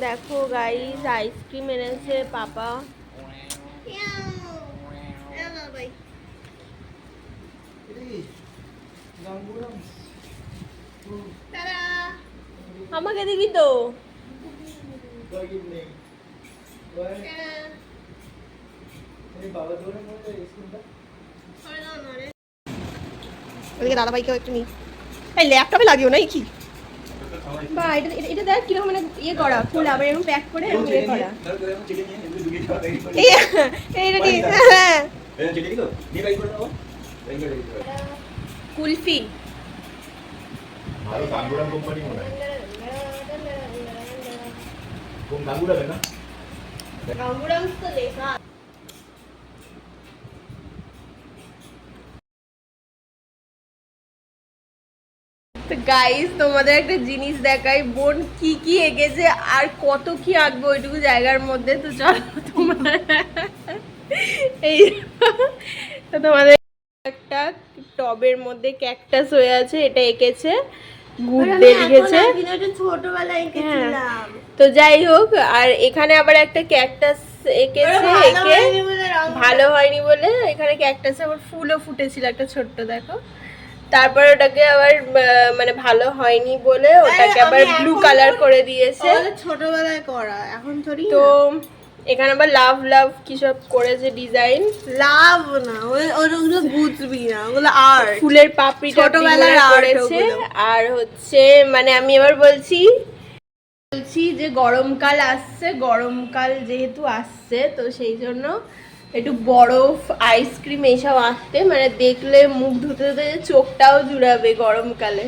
দেখো guys, ice cream এনেছে পাপা। আমাকে দিবি তো? দাদা ভাইকেও একটু নি। এই ল্যাপটপে লাগিও না কি? বা এটা এটা দেখ কিরকম মানে ইয়ে করা, ফুল আবার এরকম প্যাক করে এরকম ইয়ে করা। এইটা ঠিক। হ্যাঁ কুলফি। ভালো গাঙ্গুরাম কোম্পানি মনে হয়। কোন গাঙ্গুরাম না? গাঙ্গুরাম তো লেখা। তো গাইস তোমাদের একটা জিনিস দেখাই, বোন কি কি এঁকেছে আর কত কি আঁকবে ওইটুকু জায়গার মধ্যে। তো চলো তোমার এই তো তোমাদের একটা টবের মধ্যে ক্যাকটাস হয়ে আছে, এটা এঁকেছে, গুড দিয়ে লিখেছে ছোটবেলায় এঁকেছিলাম। তো যাই হোক, আর এখানে আবার একটা ক্যাকটাস এঁকেছে, এঁকে ভালো হয়নি বলে এখানে ক্যাকটাসে আবার ফুলও ফুটেছিল একটা ছোট্ট, দেখো। তারপর ওটাকে আবার মানে ভালো হয়নি বলে ওটাকে আবার ব্লু কালার করে দিয়েছে, ছোটবেলায় করা, এখন থোড়ি। তো এখানে আবার লাভ লাভ কি সব করেছে ডিজাইন। লাভ না, ওগুলো বুঝবি না, ওগুলো আর্ট, ফুলের পাপড়ি ছোটবেলার করেছে। আর হচ্ছে মানে আমি এবার বলছি যে গরমকাল আসছে, গরমকাল যেহেতু আসছে তো সেই জন্য একটু বরফ আইসক্রিম এইসব আসতে, মানে দেখলে মুখ ধুতে ধুতে চোখটাও জুড়াবে গরমকালে।